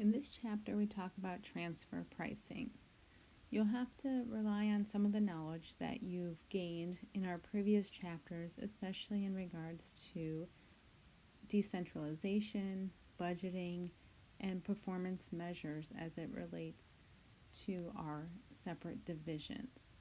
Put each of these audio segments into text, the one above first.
In this chapter, we talk about transfer pricing. You'll have to rely on some of the knowledge that you've gained in our previous chapters, especially in regards to decentralization, budgeting, and performance measures as it relates to our separate divisions.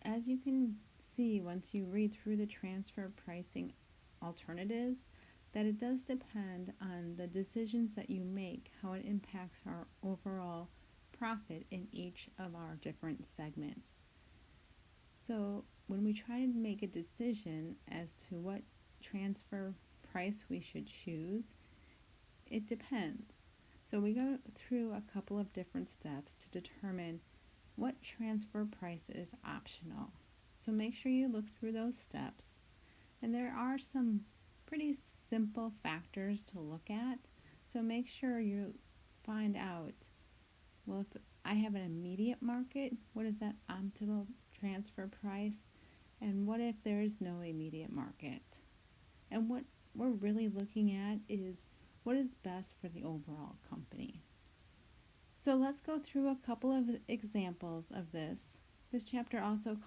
As you can see once you read through the transfer pricing alternatives, that it does depend on the decisions that you make, how it impacts our overall profit in each of our different segments. So when we try to make a decision as to what transfer price we should choose, it depends. So we go through a couple of different steps to determine what transfer price is optional. So make sure you look through those steps. And there are some pretty simple factors to look at. So make sure you find out, well, if I have an immediate market, what is that optimal transfer price? And what if there is no immediate market? And what we're really looking at is what is best for the overall company. So let's go through a couple of examples of this. This chapter also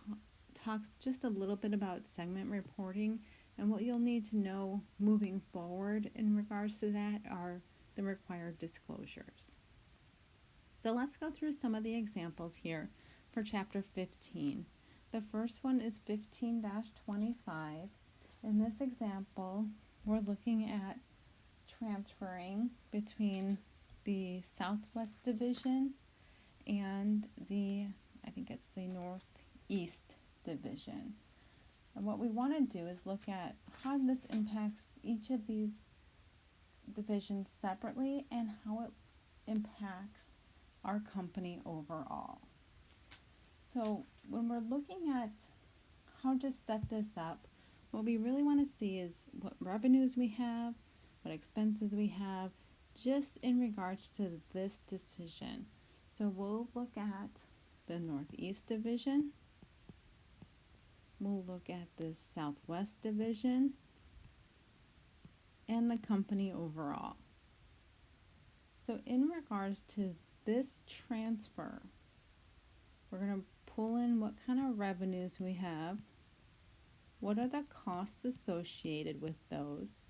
talks just a little bit about segment reporting, and what you'll need to know moving forward in regards to that are the required disclosures. So let's go through some of the examples here for chapter 15. The first one is 15-25. In this example, we're looking at transferring between the Southwest Division and I think it's the Northeast Division. And what we want to do is look at how this impacts each of these divisions separately and how it impacts our company overall. So when we're looking at how to set this up, what we really want to see is what revenues we have, what expenses we have, just in regards to this decision. So we'll look at the Northeast Division. We'll look at the Southwest Division and the company overall. So in regards to this transfer, we're going to pull in what kind of revenues we have, what are the costs associated with those,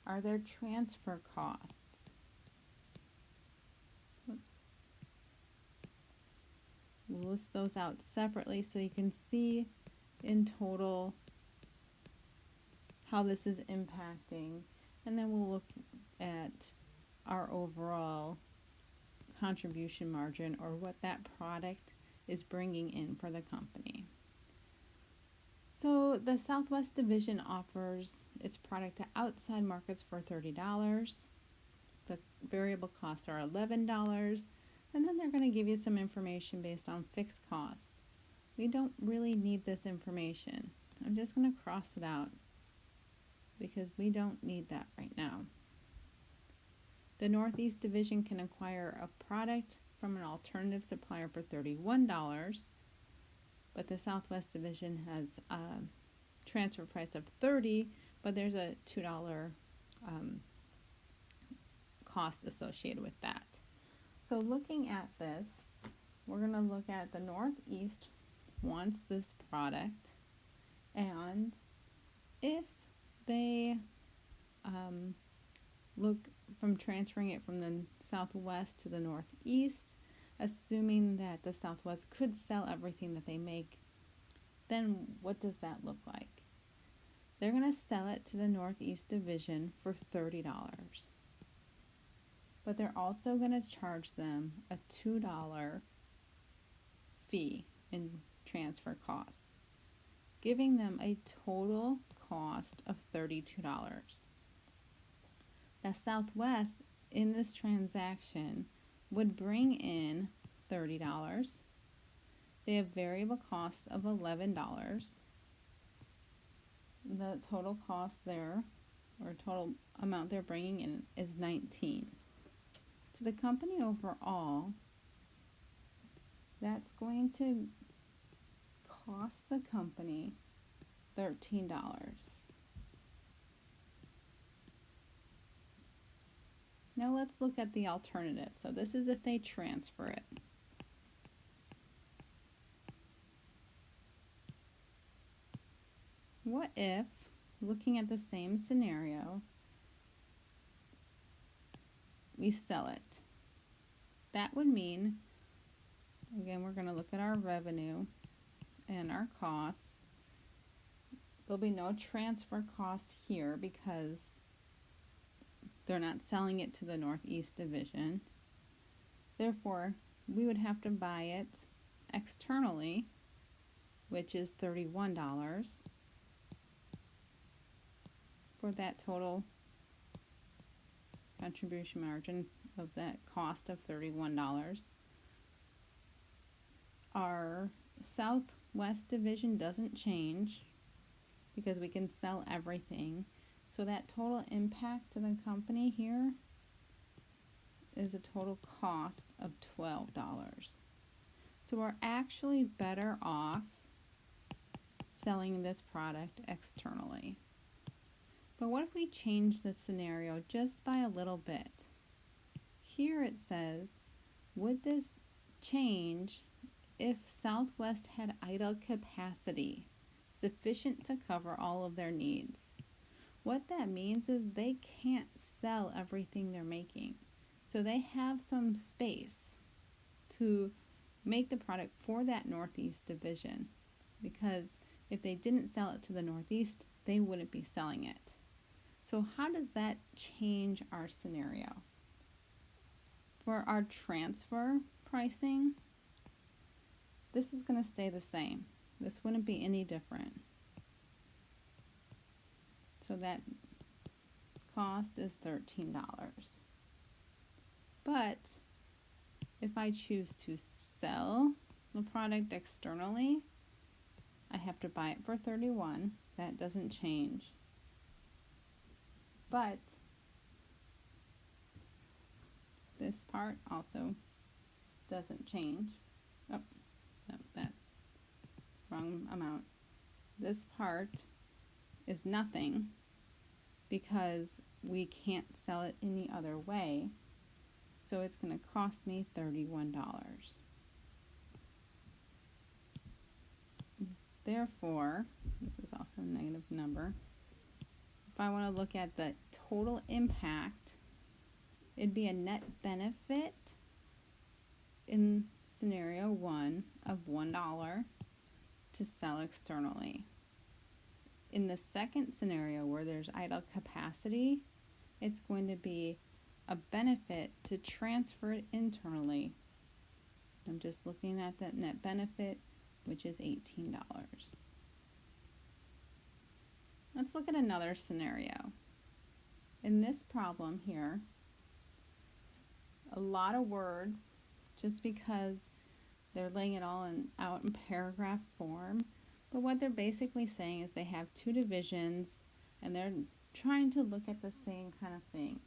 are there transfer costs? We'll list those out separately so you can see in total how this is impacting, and then we'll look at our overall contribution margin, or what that product is bringing in for the company. So the Southwest Division offers its product to outside markets for $30. The variable costs are $11, and then they're going to give you some information based on fixed costs. We don't really need this information. I'm just going to cross it out because we don't need that right now. The Northeast Division can acquire a product from an alternative supplier for $31, but the Southwest Division has a transfer price of $30, but there's a $2 cost associated with that. So looking at this, we're going to look at the Northeast wants this product, and if they look from transferring it from the Southwest to the Northeast, assuming that the Southwest could sell everything that they make, then what does that look like? They're going to sell it to the Northeast Division for $30. But they're also going to charge them a $2 fee in transfer costs, giving them a total cost of $32. The Southwest in this transaction would bring in $30. They have variable costs of $11. The total cost there, or total amount they're bringing in, is $19. To the company overall, that's going to cost the company $13. Now let's look at the alternative. So this is if they transfer it. What if, looking at the same scenario, we sell it? That would mean, again, we're going to look at our revenue and our costs. There'll be no transfer costs here because they're not selling it to the Northeast Division. Therefore, we would have to buy it externally, which is $31 for that total contribution margin of that cost of $31. Our Southwest Division doesn't change because we can sell everything. So that total impact to the company here is a total cost of $12. So we're actually better off selling this product externally. But what if we change the scenario just by a little bit? Here it says, would this change if Southwest had idle capacity sufficient to cover all of their needs? What that means is they can't sell everything they're making. So they have some space to make the product for that Northeast Division, because if they didn't sell it to the Northeast, they wouldn't be selling it. So how does that change our scenario? For our transfer pricing, this is going to stay the same. This wouldn't be any different. So that cost is $13. But if I choose to sell the product externally, I have to buy it for $31. That doesn't change. But this part also doesn't change. Oh, no, that wrong amount. This part is nothing because we can't sell it any other way. So it's going to cost me $31. Therefore, this is also a negative number. If I want to look at the total impact, it'd be a net benefit in scenario 1 of $1 to sell externally. In the second scenario where there's idle capacity, it's going to be a benefit to transfer it internally. I'm just looking at that net benefit, which is $18. Let's look at another scenario. In this problem here, a lot of words, just because they're laying it all out in paragraph form, but what they're basically saying is they have two divisions and they're trying to look at the same kind of thing.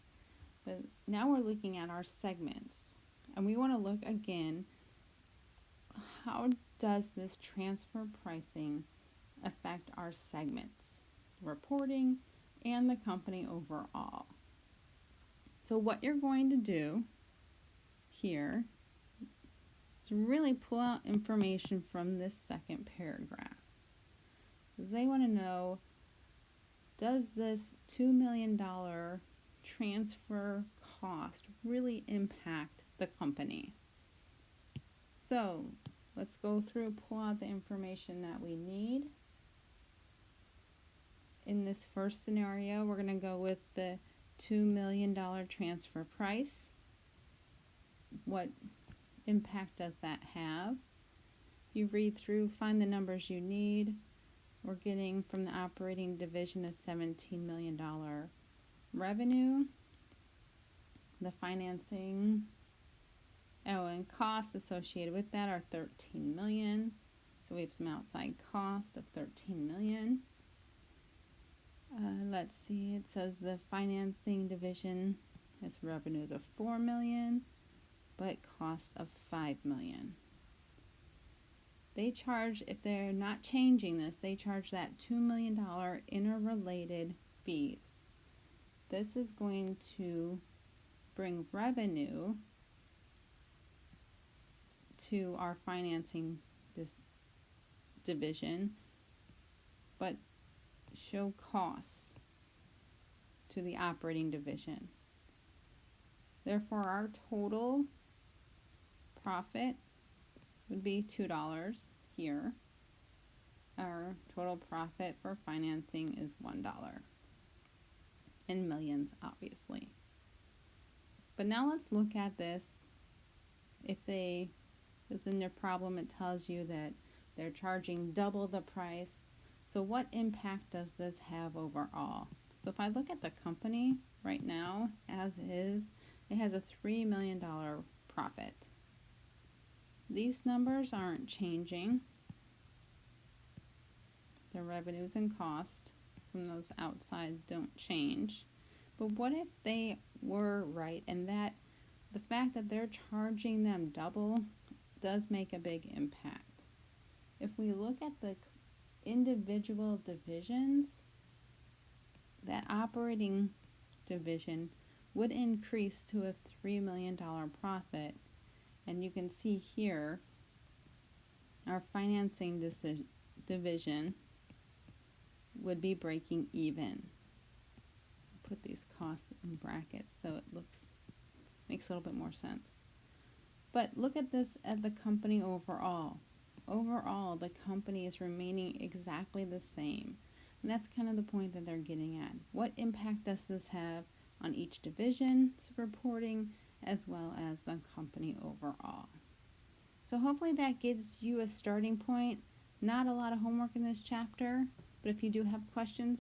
But now we're looking at our segments, and we want to look again, how does this transfer pricing affect our segments, reporting, and the company overall? So what you're going to do here is really pull out information from this second paragraph. Because they want to know, does this $2 million transfer cost really impact the company? So let's go through, pull out the information that we need. In this first scenario, we're going to go with the $2 million transfer price. What impact does that have? You read through, find the numbers you need. We're getting from the operating division a $17 million revenue. The financing and costs associated with that are $13 million. So we have some outside cost of $13 million. Let's see, it says the financing division has revenues of $4 million, but costs of $5 million. They charge, if they're not changing this, they charge that $2 million interrelated fees. This is going to bring revenue to our financing division, but show costs to the operating division. Therefore, our total profit would be $2 here. Our total profit for financing is $1. In millions, obviously. But now let's look at this. If it's in their problem, it tells you that they're charging double the price. So what impact does this have overall? So if I look at the company right now, as is, it has a $3 million profit. These numbers aren't changing. The revenues and cost from those outside don't change. But what if they were right, and that the fact that they're charging them double does make a big impact? If we look at the individual divisions, that operating division would increase to a $3 million profit. And you can see here our financing division would be breaking even. Put these costs in brackets so it makes a little bit more sense. But look at this at the company overall. Overall, the company is remaining exactly the same. And that's kind of the point that they're getting at. What impact does this have on each division's reporting as well as the company overall? So hopefully that gives you a starting point. Not a lot of homework in this chapter, but if you do have questions,